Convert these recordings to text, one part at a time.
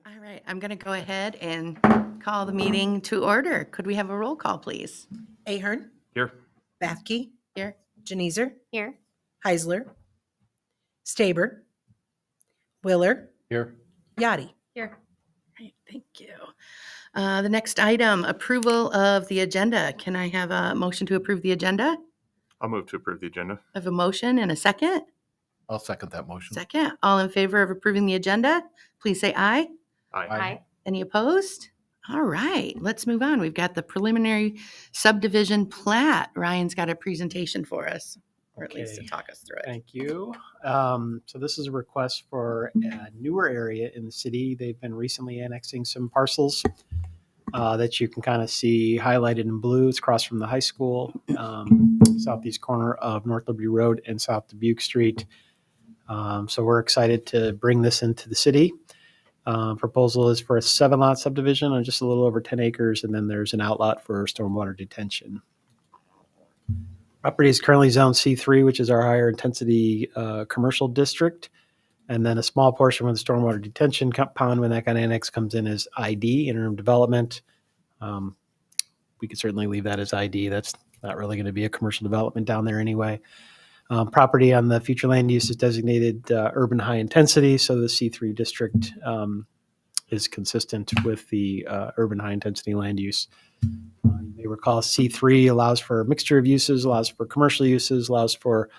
All right, I'm going to go ahead and call the meeting to order. Could we have a roll call, please? Ahern, Here. Bathke, Here. Janezer, Here. Heisler, Staber, Willer, Here. Yachty. Here. Great, thank you. The next item, approval of the agenda. Can I have a motion to approve the agenda? I'll move to approve the agenda. I have a motion and a second. I'll second that motion. Second, all in favor of approving the agenda, please say aye. Aye. Any opposed? All right, let's move on. We've got the preliminary subdivision plat. Ryan's got a presentation for us, or at least to Okay. talk us through it. Thank you. So this is a request for a newer area in the city. They've been recently annexing some parcels that you can kind of see highlighted in blue. It's across from the high school, southeast corner of North Liberty Road and South Dubuque Street. So we're excited to bring this into the city. Proposal is for a 7-lot subdivision on just a little over 10 acres, and then there's an outlot for stormwater detention. Property is currently zoned C3, which is our higher intensity commercial district, and then a small portion with the stormwater detention pond when that kind of annex comes in as ID, interim development. We could certainly leave that as ID. That's not really going to be a commercial development down there anyway. Property on the future land use is designated urban high intensity, so the C3 district is consistent with the urban high intensity land use. You may recall C3 allows for a mixture of uses, allows for commercial uses, allows for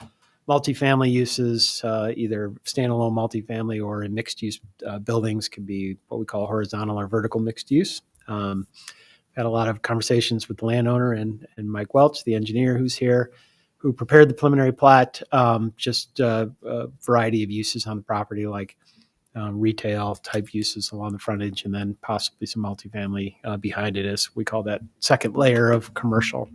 multifamily uses, either standalone multifamily or in mixed use buildings, could be what we call horizontal or vertical mixed use. Had a lot of conversations with the landowner and Mike Welch, the engineer who's here, who prepared the preliminary plat, just a variety of uses on the property, like retail type uses along the frontage, and then possibly some multifamily behind it, as we call that second layer of commercial.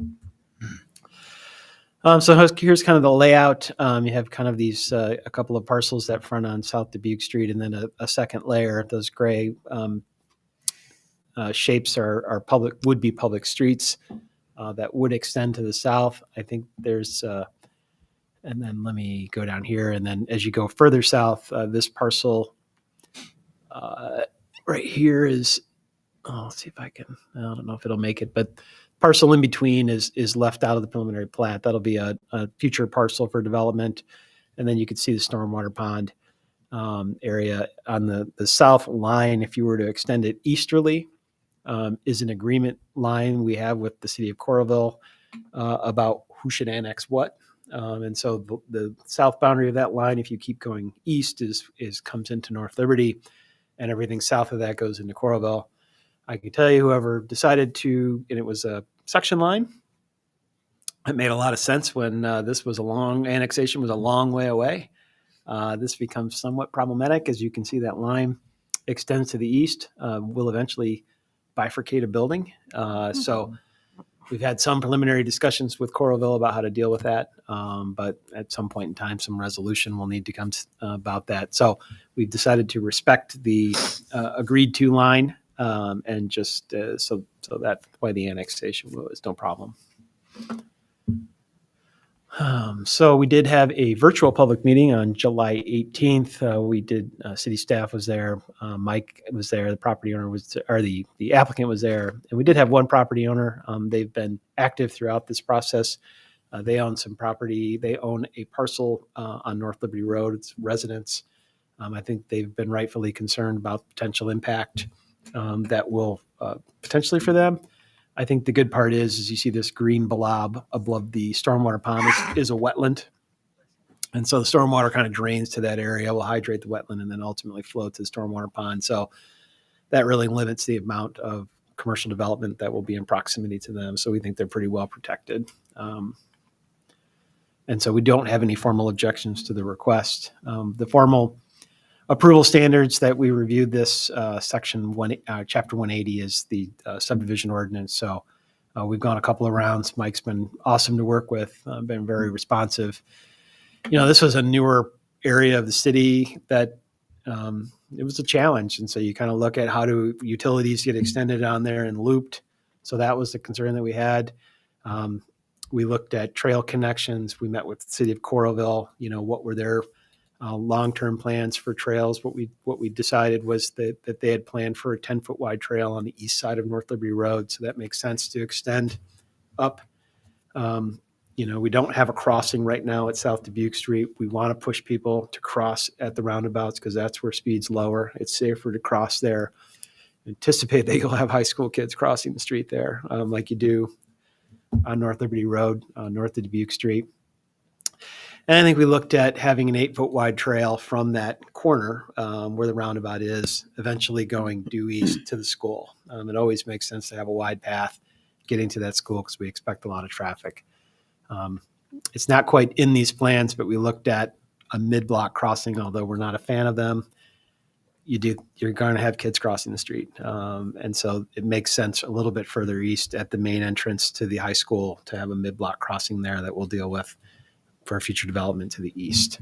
So here's kind of the layout. You have kind of these, a couple of parcels that front on South Dubuque Street, and then a second layer. Those gray shapes are would be public streets that would extend to the south. I think there's, and then let me go down here. And then as you go further south, this parcel right here is, let's see if I don't know if it'll make it, but parcel in between is left out of the preliminary plat. That'll be a future parcel for development. And then you can see the stormwater pond area on the south line. If you were to extend it easterly, is an agreement line we have with the city of Coralville about who should annex what. And so the south boundary of that line, if you keep going east, comes into North Liberty, and everything south of that goes into Coralville. I can tell you, whoever decided to, and it was a section line, it made a lot of sense when this was annexation was a long way away. This becomes somewhat problematic. As you can see, that line extends to the east, will eventually bifurcate a building. So we've had some preliminary discussions with Coralville about how to deal with that. But at some point in time, some resolution will need to come about that. So we've decided to respect the agreed to line, and just so that's why the annexation was no problem. So we did have a virtual public meeting on July 18th. We did, city staff was there. Mike was there. The property owner was, or the applicant was there. And we did have one property owner. They've been active throughout this process. They own some property. They own a parcel on North Liberty Road. It's residents. I think they've been rightfully concerned about potential impact that will potentially for them. I think the good part is you see this green blob above the stormwater pond is a wetland. And so the stormwater kind of drains to that area, will hydrate the wetland, and then ultimately flow to the stormwater pond. So that really limits the amount of commercial development that will be in proximity to them. So we think they're pretty well protected. And so we don't have any formal objections to the request. The formal approval standards that we reviewed this section chapter 180 is the subdivision ordinance. So we've gone a couple of rounds. Mike's been awesome to work with, been very responsive. This was a newer area of the city that it was a challenge. And so you kind of look at how do utilities get extended on there and looped. So that was the concern that we had. We looked at trail connections. We met with the city of Coralville, what were their long-term plans for trails. What we decided was that they had planned for a 10-foot wide trail on the east side of North Liberty Road, so that makes sense to extend up. We don't have a crossing right now at South Dubuque Street. We want to push people to cross at the roundabouts because that's where speed's lower. It's safer to cross there. Anticipate that you'll have high school kids crossing the street there, like you do on North Liberty Road, north of Dubuque Street. And I think we looked at having an 8-foot wide trail from that corner where the roundabout is, eventually going due east to the school. It always makes sense to have a wide path getting to that school because we expect a lot of traffic. It's not quite in these plans, but we looked at a mid-block crossing, although we're not a fan of them. You're going to have kids crossing the street. And so it makes sense a little bit further east at the main entrance to the high school to have a mid-block crossing there that we'll deal with for future development to the east.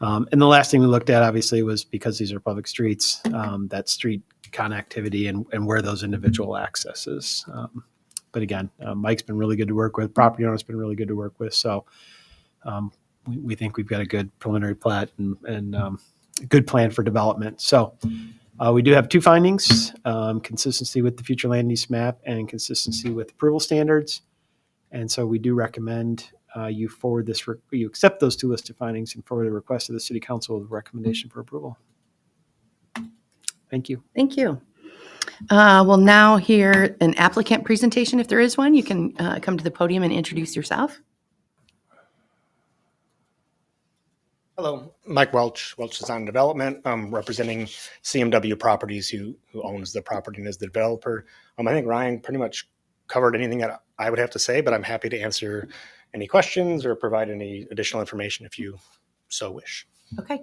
And the last thing we looked at, obviously, was because these are public streets, that street connectivity and where those individual accesses. But again, Mike's been really good to work with. Property owner's been really good to work with. So we think we've got a good preliminary plat and a good plan for development. So we do have 2 findings, consistency with the future land use map and consistency with approval standards. And so we do recommend you accept those 2 listed findings and forward the request to the City Council with a recommendation for approval. Thank you. Thank you. We'll now hear an applicant presentation. If there is one, you can come to the podium and introduce yourself. Hello, Mike Welch, Welch Design Development. I'm representing CMW Properties, who owns the property and is the developer. I think Ryan pretty much covered anything that I would have to say, but I'm happy to answer any questions or provide any additional information if you so wish. Okay.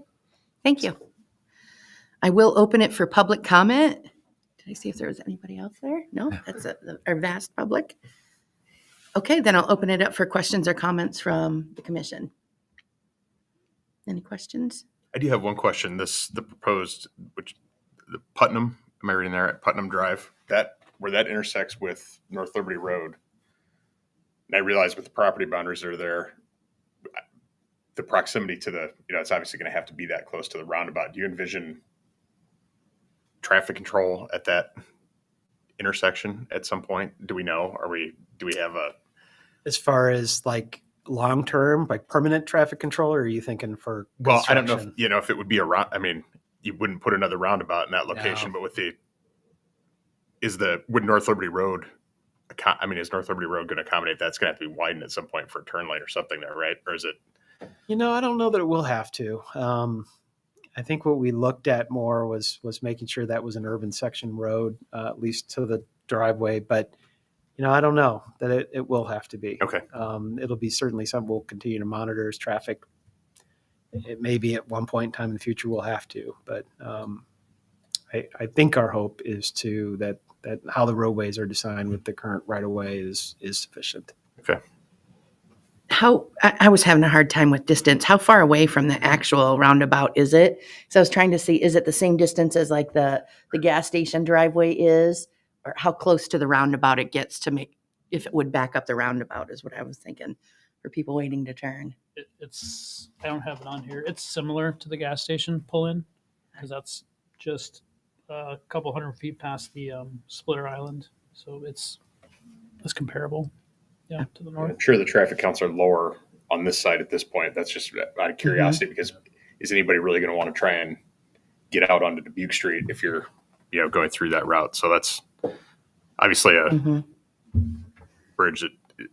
Thank you. I will open it for public comment. Did I see if there was anybody else there? No, that's our vast public. Okay, then I'll open it up for questions or comments from the commission. Any questions? I do have one question. The proposed, the Putnam, am I reading there at Putnam Drive, where that intersects with North Liberty Road. And I realize with the property boundaries that are there, the proximity to it's obviously going to have to be that close to the roundabout. Do you envision traffic control at that intersection at some point? Do we know? Do we have As far as like long-term, like permanent traffic control, or are you thinking for well, I don't know construction? if it would be you wouldn't put another roundabout in that location, No. but would North Liberty Road, is North Liberty Road going to accommodate that? It's going to have to be widened at some point for a turn lane or something there, right? Or is it? I don't know that it will have to. I think what we looked at more was making sure that was an urban section road, at least to the driveway. But, I don't know that it will have to be. Okay. It'll be certainly something we'll continue to monitor as traffic. It may be at one point in time in the future we'll have to. But I think our hope is that how the roadways are designed with the current right-of-way is sufficient. Okay. I was having a hard time with distance. How far away from the actual roundabout is it? So I was trying to see, is it the same distance as like the gas station driveway is? Or how close to the roundabout it gets to make, if it would back up the roundabout is what I was thinking for people waiting to turn. It's I don't have it on here. It's similar to the gas station pull-in because that's just a couple 100 feet past the splitter island. So it's comparable. Yeah, to the north. I'm sure the traffic counts are lower on this side at this point. That's just out of curiosity because is anybody really going to want to try and get out onto Dubuque Street if you're, going through that route? So that's obviously a bridge that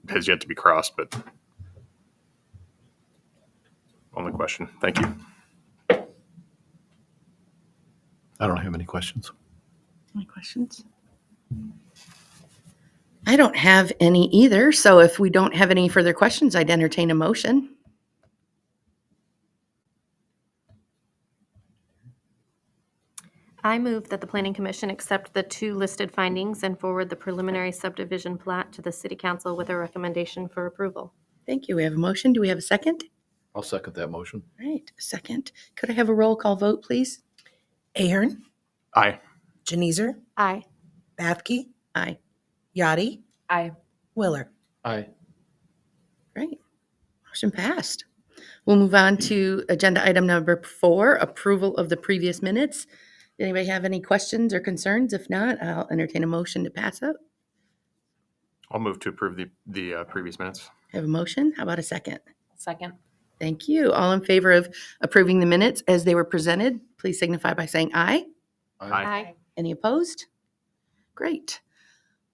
has yet to be crossed, but only question. Thank you. I don't have any questions. Any questions? I don't have any either. So if we don't have any further questions, I'd entertain a motion. I move that the Planning Commission accept the 2 listed findings and forward the preliminary subdivision plat to the City Council with a recommendation for approval. Thank you. We have a motion. Do we have a second? I'll second that motion. All right, a second. Could I have a roll call vote, please? Ahern, Aye. Janezer, Aye. Bathke, Aye. Yachty, Aye. Willer. Aye. Great. Motion passed. We'll move on to agenda item number 4, approval of the previous minutes. Anybody have any questions or concerns? If not, I'll entertain a motion to pass up. I'll move to approve the previous minutes. Have a motion? How about a second? Second. Thank you. All in favor of approving the minutes as they were presented, please signify by saying aye. Aye. Any opposed? Great.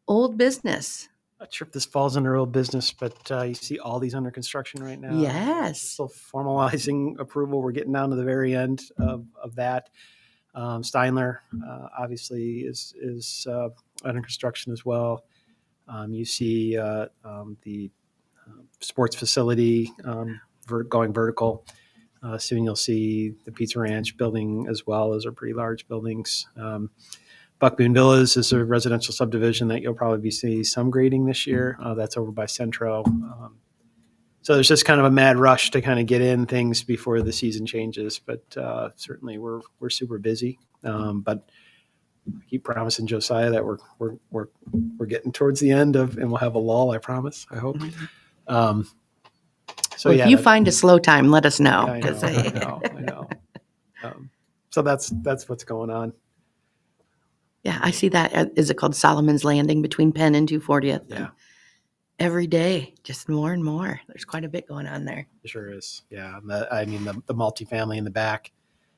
Old business. Not sure if this falls under old business, but you see all these under construction right now. Yes. Still formalizing approval. We're getting down to the very end of that. Steinler obviously is under construction as well. You see the sports facility going vertical. Soon you'll see the Pizza Ranch building as well. Those are pretty large buildings. Buckboon Villas is a residential subdivision that you'll probably see some grading this year. That's over by Centro. So there's just kind of a mad rush to kind of get in things before the season changes. But certainly we're super busy. But I keep promising Josiah that we're getting towards the end of, and we'll have a lull. I promise. I hope. So Well, yeah, if you find a slow time, let us know. I 'cause know. So that's what's going on. Yeah, I see that. Is it called Solomon's Landing between Penn and 240th? Yeah. Every day, just more and more. There's quite a bit going on there. It sure is. Yeah. And the multifamily in the back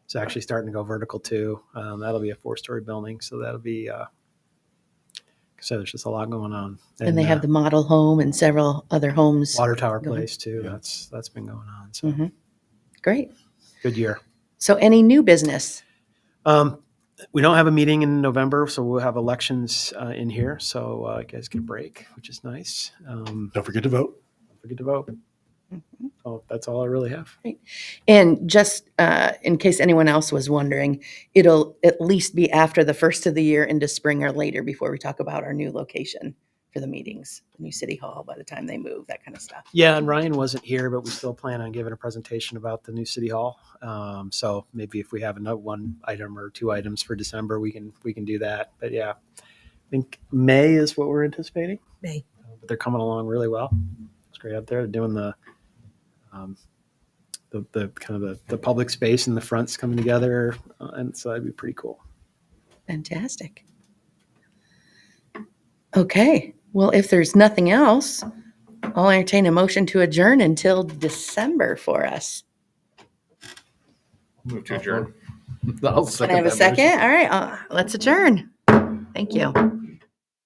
is actually starting to go vertical too. That'll be a 4-story building. So that'll be, so there's just a lot going on. And they have the model home and several other homes. water tower going. place too. Yeah. That's been going on. So Mhm. Great. good year. So any new business? We don't have a meeting in November, so we'll have elections in here. So you guys get a break, which is nice. Don't forget to vote. Don't forget to vote. So that's all I really have. And just in case anyone else was wondering, it'll at least be after the first of the year into spring or later before we talk about our new location for the meetings, the new city hall by the time they move, that kind of stuff. Yeah, and Ryan wasn't here, but we still plan on giving a presentation about the new city hall. So maybe if we have another 1 item or 2 items for December, we can do that. But yeah, I think May is what we're anticipating. May. But they're coming along really well. It's great out there. They're doing the kind of the public space in the front's coming together, and so that'd be pretty cool. Fantastic. Okay. Well, if there's nothing else, I'll entertain a motion to adjourn until December for us. Move to adjourn. I'll Can second I have a that motion. second? All right. Let's adjourn. Thank you.